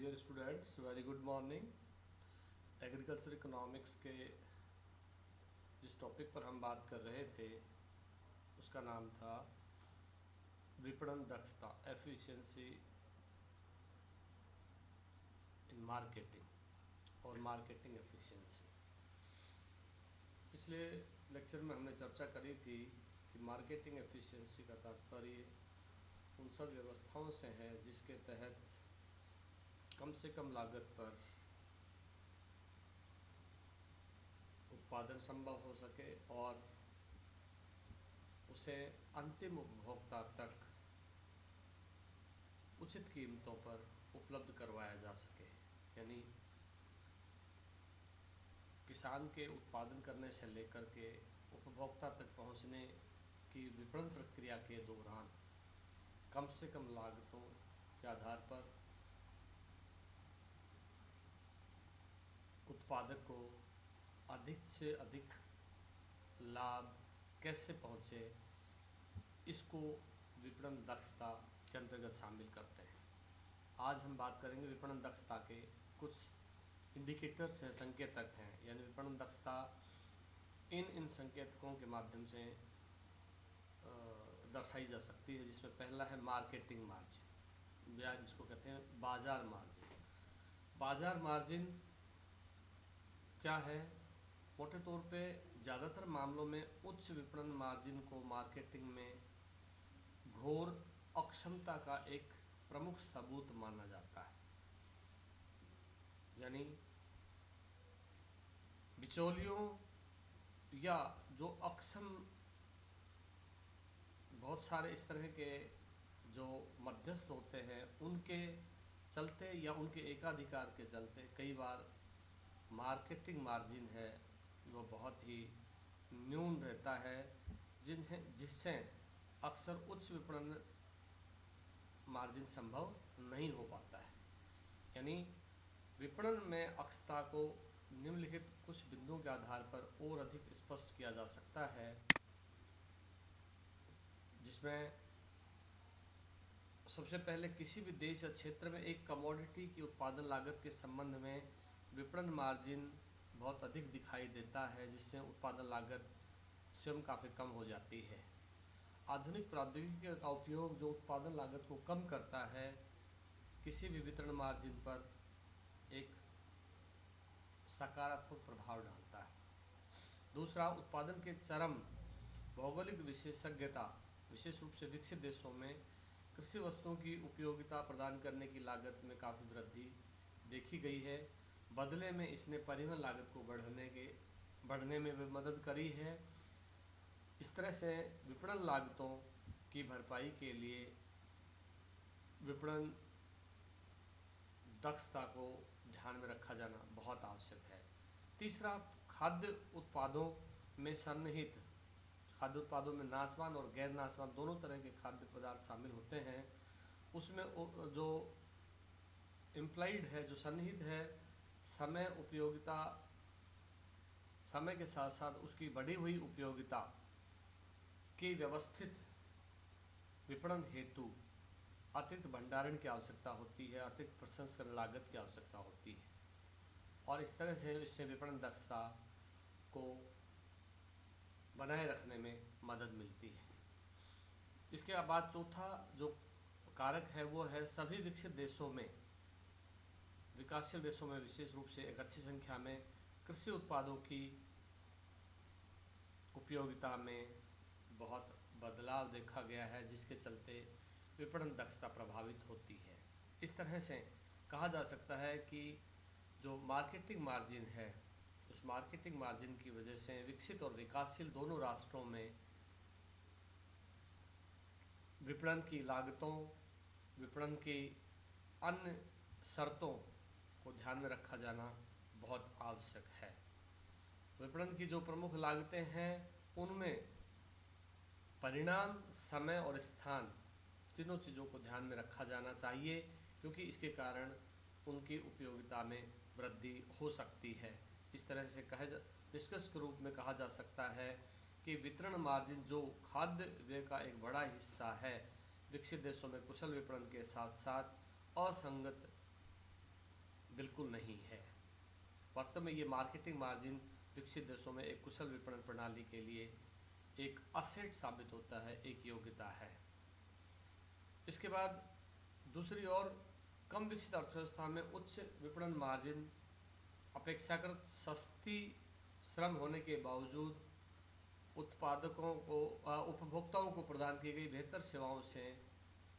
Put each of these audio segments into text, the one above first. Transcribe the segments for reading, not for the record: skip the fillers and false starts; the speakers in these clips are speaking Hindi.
Dear students, very good morning. Agriculture economics के जिस टॉपिक पर हम बात कर रहे थे उसका नाम था विपणन दक्षता, एफिशिएंसी इन मार्केटिंग और मार्केटिंग एफिशिएंसी। पिछले लेक्चर में हमने चर्चा करी थी कि मार्केटिंग एफिशिएंसी का तात्पर्य उन सब व्यवस्थाओं से है जिसके तहत कम से कम लागत पर उत्पादन संभव हो सके और उसे अंतिम उपभोक्ता तक उचित कीमतों पर उपलब्ध करवाया जा सके। यानी किसान के उत्पादन करने से लेकर के उपभोक्ता तक पहुंचने की विपणन प्रक्रिया के दौरान कम से कम लागतों के आधार पर उत्पादक को अधिक से अधिक लाभ कैसे पहुंचे, इसको विपणन दक्षता के अंतर्गत शामिल करते हैं। आज हम बात करेंगे विपणन दक्षता के कुछ इंडिकेटर्स हैं, संकेतक हैं। यानी विपणन दक्षता इन संकेतकों के माध्यम से दर्शाई जा सकती है, जिसमें पहला है मार्केटिंग मार्जिन, या जिसको कहते हैं बाजार मार्जिन। बाजार मार्जिन क्या है? मोटे तौर पे ज़्यादातर मामलों में उच्च विपणन मार्जिन को मार्केटिंग में घोर अक्षमता का एक प्रमुख सबूत माना जाता है। यानी बिचौलियों या जो अक्षम, बहुत सारे इस तरह के जो मध्यस्थ होते हैं उनके चलते या उनके एकाधिकार के चलते कई बार मार्केटिंग मार्जिन है वो बहुत ही न्यून रहता है, जिससे अक्सर उच्च विपणन मार्जिन संभव नहीं हो पाता है। यानी विपणन में अक्षमता को निम्नलिखित कुछ बिंदुओं के आधार पर और अधिक स्पष्ट किया जा सकता है, जिसमें सबसे पहले किसी भी देश या क्षेत्र में एक कमोडिटी की उत्पादन लागत के संबंध में विपणन मार्जिन बहुत अधिक दिखाई देता है, जिससे उत्पादन लागत स्वयं काफ़ी कम हो जाती है। आधुनिक प्रौद्योगिकी का उपयोग जो उत्पादन लागत को कम करता है, किसी भी वितरण मार्जिन पर एक सकारात्मक प्रभाव डालता है। दूसरा, उत्पादन के चरम भौगोलिक विशेषज्ञता, विशेष रूप से विकसित देशों में कृषि वस्तुओं की उपयोगिता प्रदान करने की लागत में काफ़ी वृद्धि देखी गई है। बदले में इसने परिवहन लागत को बढ़ने में भी मदद करी है। इस तरह से विपणन लागतों की भरपाई के लिए विपणन दक्षता को ध्यान में रखा जाना बहुत आवश्यक है। तीसरा, खाद्य उत्पादों में सन्निहित, खाद्य उत्पादों में नाशवान और गैर नाशवान दोनों तरह के खाद्य पदार्थ शामिल होते हैं। उसमें जो इम्प्लाइड है, जो सन्निहित है, समय उपयोगिता, समय के साथ साथ उसकी बढ़ी हुई उपयोगिता की व्यवस्थित विपणन हेतु अतिरिक्त भंडारण की आवश्यकता होती है, अतिरिक्त प्रसंस्करण लागत की आवश्यकता होती है, और इस तरह से इससे विपणन दक्षता को बनाए रखने में मदद मिलती है। इसके बाद चौथा जो कारक है वो है सभी विकसित देशों में, विकासशील देशों में विशेष रूप से एक अच्छी संख्या में कृषि उत्पादों की उपयोगिता में बहुत बदलाव देखा गया है, जिसके चलते विपणन दक्षता प्रभावित होती है। इस तरह से कहा जा सकता है कि जो मार्केटिंग मार्जिन है, उस मार्केटिंग मार्जिन की वजह से विकसित और विकासशील दोनों राष्ट्रों में विपणन की लागतों, विपणन की अन्य शर्तों को ध्यान में रखा जाना बहुत आवश्यक है। विपणन की जो प्रमुख लागतें हैं उनमें परिणाम, समय और स्थान, तीनों चीज़ों को ध्यान में रखा जाना चाहिए, क्योंकि इसके कारण उनकी उपयोगिता में वृद्धि हो सकती है। इस तरह से निष्कर्ष के रूप में कहा जा सकता है कि वितरण मार्जिन जो खाद्य व्यय का एक बड़ा हिस्सा है, विकसित देशों में कुशल विपणन के साथ साथ असंगत बिल्कुल नहीं है। वास्तव में ये मार्केटिंग मार्जिन विकसित देशों में एक कुशल विपणन प्रणाली के लिए एक असेट साबित होता है, एक योग्यता है। इसके बाद दूसरी ओर कम विकसित अर्थव्यवस्था में उच्च विपणन मार्जिन अपेक्षाकृत सस्ती श्रम होने के बावजूद उत्पादकों को उपभोक्ताओं को प्रदान की गई बेहतर सेवाओं से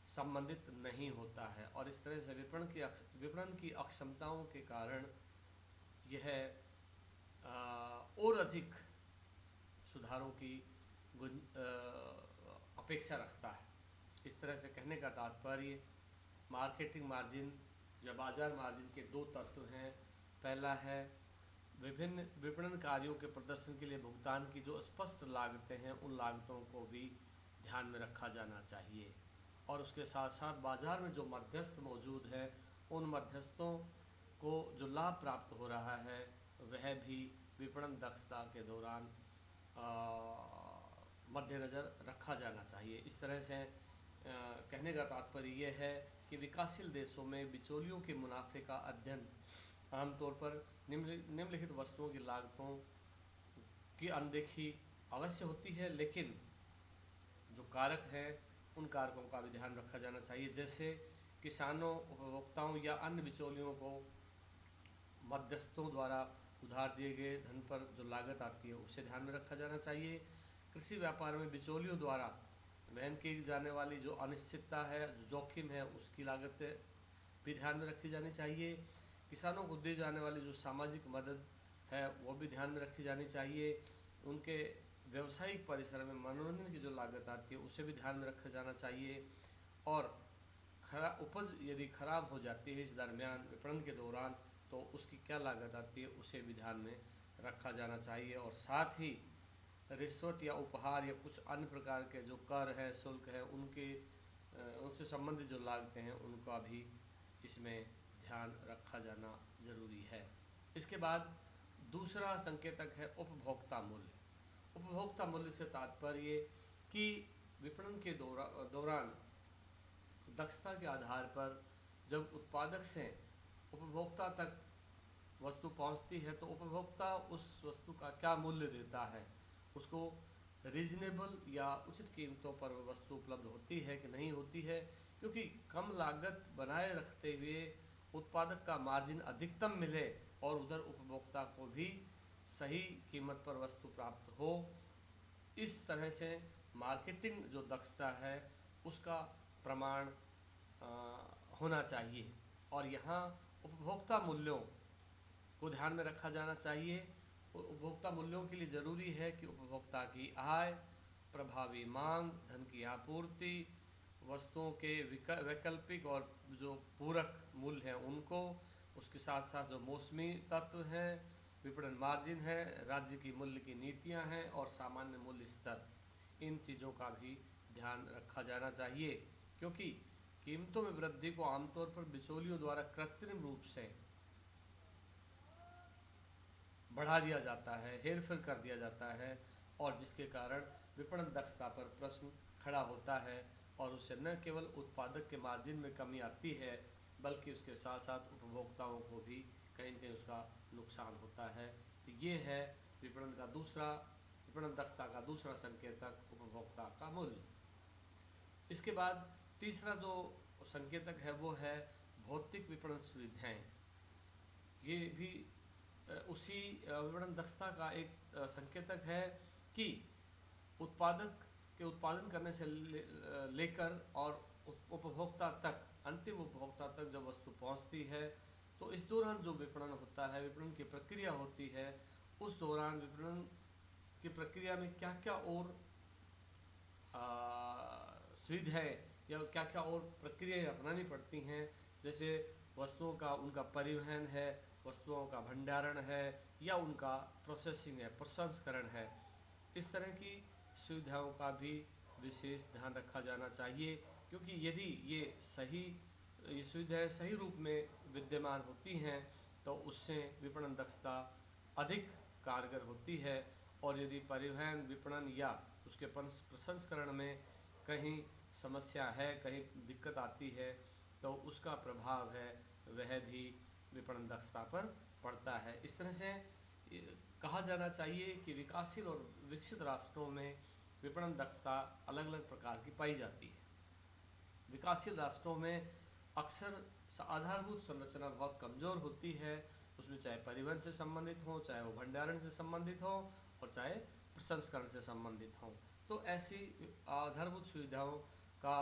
संबंधित नहीं होता है, और इस तरह से विपणन की अक्षमताओं के कारण यह और अधिक सुधारों की अपेक्षा रखता है। इस तरह से कहने का तात्पर्य मार्केटिंग मार्जिन या बाजार मार्जिन के दो तत्व हैं। पहला है विभिन्न विपणन कार्यों के प्रदर्शन के लिए भुगतान की जो स्पष्ट लागतें हैं, उन लागतों को भी ध्यान में रखा जाना चाहिए, और उसके साथ साथ बाजार में जो मध्यस्थ मौजूद है, उन मध्यस्थों को जो लाभ प्राप्त हो रहा है वह भी विपणन दक्षता के दौरान मद्देनज़र रखा जाना चाहिए। इस तरह से कहने का तात्पर्य यह है कि विकासशील देशों में बिचौलियों के मुनाफे का अध्ययन आमतौर पर निम्नलिखित वस्तुओं की लागतों की अनदेखी अवश्य होती है, लेकिन जो कारक हैं उन कारकों का भी ध्यान रखा जाना चाहिए, जैसे किसानों, उपभोक्ताओं या अन्य बिचौलियों को मध्यस्थों द्वारा उधार दिए गए धन पर जो लागत आती है उसे ध्यान में रखा जाना चाहिए। कृषि व्यापार में बिचौलियों द्वारा वहन की जाने वाली जो अनिश्चितता है, जो जोखिम है, उसकी लागत भी ध्यान में रखी जानी चाहिए। किसानों को दी जाने वाली जो सामाजिक मदद है वो भी ध्यान में रखी जानी चाहिए। उनके व्यवसायिक परिसर में मनोरंजन की जो लागत आती है उसे भी ध्यान में रखा जाना चाहिए, और उपज यदि खराब हो जाती है इस दरमियान विपणन के दौरान तो उसकी क्या लागत आती है उसे भी ध्यान में रखा जाना चाहिए। और साथ ही रिश्वत या उपहार या कुछ अन्य प्रकार के जो कर है, शुल्क है, उनसे संबंधित जो लागतें हैं उनका भी इसमें ध्यान रखा जाना जरूरी है। इसके बाद दूसरा संकेतक है उपभोक्ता मूल्य। उपभोक्ता मूल्य से तात्पर्य कि विपणन के दौरान दक्षता के आधार पर जब उत्पादक से उपभोक्ता तक वस्तु पहुंचती है तो उपभोक्ता उस वस्तु का क्या मूल्य देता है, उसको रीजनेबल या उचित कीमतों पर वह वस्तु उपलब्ध होती है कि नहीं होती है, क्योंकि कम लागत बनाए रखते हुए उत्पादक का मार्जिन अधिकतम मिले और उधर उपभोक्ता को भी सही कीमत पर वस्तु प्राप्त हो। इस तरह से मार्केटिंग जो दक्षता है उसका प्रमाण होना चाहिए, और यहाँ उपभोक्ता मूल्यों को ध्यान में रखा जाना चाहिए। उपभोक्ता मूल्यों के लिए ज़रूरी है कि उपभोक्ता की आय, प्रभावी मांग, धन की आपूर्ति, वस्तुओं के वैकल्पिक और जो पूरक मूल्य हैं उनको, उसके साथ साथ जो मौसमी तत्व हैं, विपणन मार्जिन है, राज्य की मूल्य की नीतियां हैं और सामान्य मूल्य स्तर, इन चीज़ों का भी ध्यान रखा जाना चाहिए, क्योंकि कीमतों में वृद्धि को आमतौर पर बिचौलियों द्वारा कृत्रिम रूप से बढ़ा दिया जाता है, हेरफेर कर दिया जाता है, और जिसके कारण विपणन दक्षता पर प्रश्न खड़ा होता है, और उससे न केवल उत्पादक के मार्जिन में कमी आती है बल्कि उसके साथ साथ उपभोक्ताओं को भी कहीं न कहीं उसका नुकसान होता है। तो ये है विपणन दक्षता का दूसरा संकेतक उपभोक्ता का मूल्य। इसके बाद तीसरा जो संकेतक है वो है भौतिक विपणन सुविधाएं। ये भी उसी विपणन दक्षता का एक संकेतक है कि उत्पादक के उत्पादन करने से लेकर और उपभोक्ता तक, अंतिम उपभोक्ता तक जब वस्तु पहुंचती है तो इस दौरान जो विपणन होता है, विपणन की प्रक्रिया होती है, उस दौरान विपणन की प्रक्रिया में क्या क्या और सुविधाएं या क्या क्या और प्रक्रियाएं अपनानी पड़ती हैं, जैसे वस्तुओं का उनका परिवहन है, वस्तुओं का भंडारण है, या उनका प्रोसेसिंग है, प्रसंस्करण है। इस तरह की सुविधाओं का भी विशेष ध्यान रखा जाना चाहिए, क्योंकि यदि ये सुविधाएं सही रूप में विद्यमान होती हैं तो उससे विपणन दक्षता अधिक कारगर होती है, और यदि परिवहन, विपणन या उसके प्रसंस्करण में कहीं समस्या है, कहीं दिक्कत आती है तो उसका प्रभाव है वह भी विपणन दक्षता पर पड़ता है। इस तरह से कहा जाना चाहिए कि विकासशील और विकसित राष्ट्रों में विपणन दक्षता अलग अलग प्रकार की पाई जाती है। विकासशील राष्ट्रों में अक्सर आधारभूत संरचना बहुत कमज़ोर होती है, उसमें चाहे परिवहन से संबंधित हो, चाहे वो भंडारण से संबंधित हो और चाहे प्रसंस्करण से संबंधित हो। तो ऐसी आधारभूत सुविधाओं का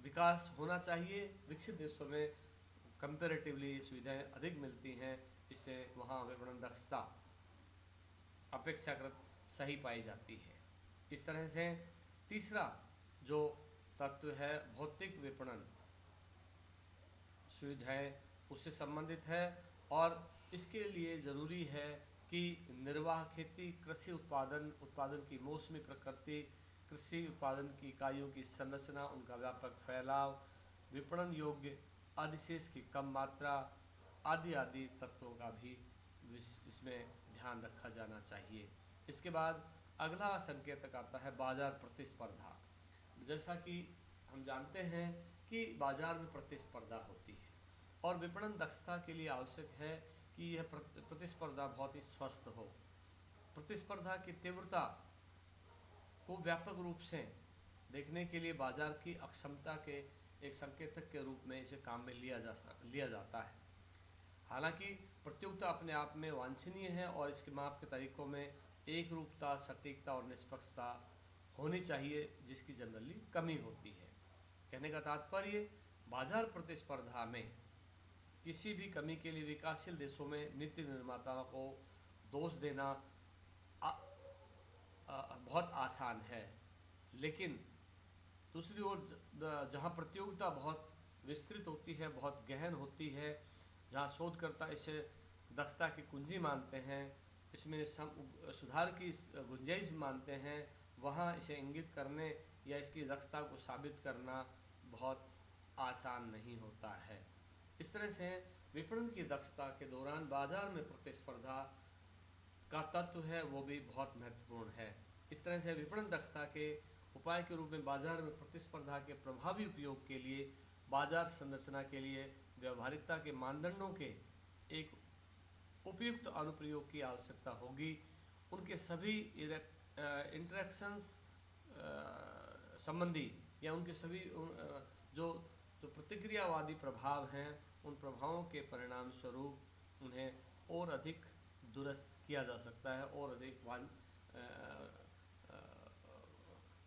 विकास होना चाहिए। विकसित देशों में कंपैरेटिवली सुविधाएं अधिक मिलती हैं, इससे वहाँ विपणन दक्षता अपेक्षाकृत सही पाई जाती है। इस तरह से तीसरा जो तत्व है भौतिक विपणन सुविधाएं उससे संबंधित है, और इसके लिए ज़रूरी है कि निर्वाह खेती, कृषि उत्पादन की मौसमी प्रकृति, कृषि उत्पादन की इकाइयों की संरचना, उनका व्यापक फैलाव, विपणन योग्य अधिशेष की कम मात्रा आदि आदि तत्वों का भी इसमें ध्यान रखा जाना चाहिए। इसके बाद अगला संकेतक आता है बाजार प्रतिस्पर्धा। जैसा कि हम जानते हैं कि बाजार में प्रतिस्पर्धा होती है और विपणन दक्षता के लिए आवश्यक है कि यह प्रतिस्पर्धा बहुत ही स्वस्थ हो। प्रतिस्पर्धा की तीव्रता को व्यापक रूप से देखने के लिए बाजार की अक्षमता के एक संकेतक के रूप में इसे काम में लिया जाता है। हालांकि प्रतियोगिता अपने आप में वांछनीय है और इसके माप के तरीकों में एक रूपता, सटीकता और निष्पक्षता होनी चाहिए, जिसकी जनरली कमी होती है। कहने का तात्पर्य, बाजार प्रतिस्पर्धा में किसी भी कमी के लिए विकासशील देशों में नीति निर्माताओं को दोष देना बहुत आसान है, लेकिन दूसरी ओर जहाँ प्रतियोगिता बहुत विस्तृत होती है, बहुत गहन होती है, जहाँ शोधकर्ता इसे दक्षता की कुंजी मानते हैं, इसमें सुधार की गुंजाइश मानते हैं, वहाँ इसे इंगित करने या इसकी दक्षता को साबित करना बहुत आसान नहीं होता है। इस तरह से विपणन की दक्षता के दौरान बाजार में प्रतिस्पर्धा का तत्व है वो भी बहुत महत्वपूर्ण है। इस तरह से विपणन दक्षता के उपाय के रूप में बाजार में प्रतिस्पर्धा के प्रभावी उपयोग के लिए बाजार संरचना के लिए व्यवहारिकता के मानदंडों के एक उपयुक्त अनुप्रयोग की आवश्यकता होगी। उनके सभी इंटरेक्शंस संबंधी या उनके सभी जो प्रतिक्रियावादी प्रभाव हैं, उन प्रभावों के परिणाम स्वरूप उन्हें और अधिक दुरुस्त किया जा सकता है और अधिक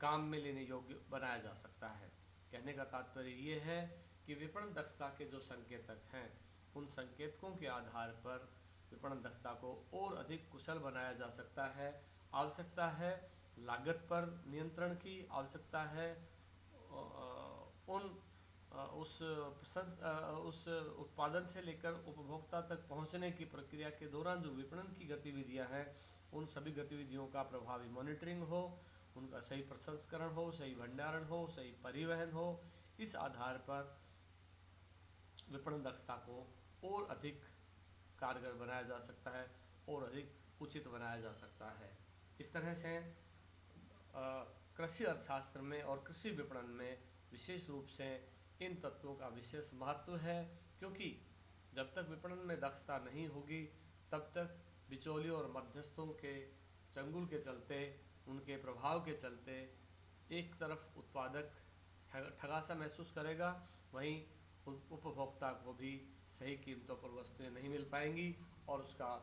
काम में लेने योग्य बनाया जा सकता है। कहने का तात्पर्य ये है कि विपणन दक्षता के जो संकेतक हैं, उन संकेतकों के आधार पर विपणन दक्षता को और अधिक कुशल बनाया जा सकता है। आवश्यकता है लागत पर नियंत्रण की, आवश्यकता है उस उत्पादन से लेकर उपभोक्ता तक पहुंचने की प्रक्रिया के दौरान जो विपणन की गतिविधियां हैं, उन सभी गतिविधियों का प्रभावी मॉनिटरिंग हो, उनका सही प्रसंस्करण हो, सही भंडारण हो, सही परिवहन हो। इस आधार पर विपणन दक्षता को और अधिक कारगर बनाया जा सकता है और अधिक उचित बनाया जा सकता है। इस तरह से कृषि अर्थशास्त्र में और कृषि विपणन में विशेष रूप से इन तत्वों का विशेष महत्व है, क्योंकि जब तक विपणन में दक्षता नहीं होगी तब तक बिचौलियों और मध्यस्थों के चंगुल के चलते, उनके प्रभाव के चलते एक तरफ उत्पादक ठगासा महसूस करेगा, वहीं उपभोक्ता को भी सही कीमतों पर वस्तुएं नहीं मिल पाएंगी और उसका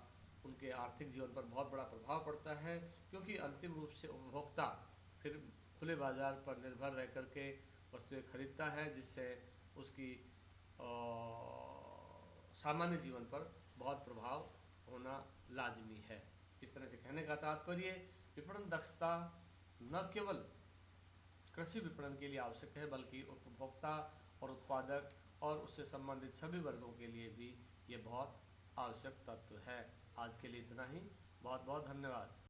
उनके आर्थिक जीवन पर बहुत बड़ा प्रभाव पड़ता है, क्योंकि अंतिम रूप से उपभोक्ता फिर खुले बाजार पर निर्भर रह करके वस्तुएं खरीदता है, जिससे उसकी सामान्य जीवन पर बहुत प्रभाव होना लाजमी है। इस तरह से कहने का तात्पर्य, विपणन दक्षता न केवल कृषि विपणन के लिए आवश्यक है, बल्कि उपभोक्ता और उत्पादक और उससे संबंधित सभी वर्गों के लिए भी ये बहुत आवश्यक तत्व है। आज के लिए इतना ही। बहुत बहुत धन्यवाद।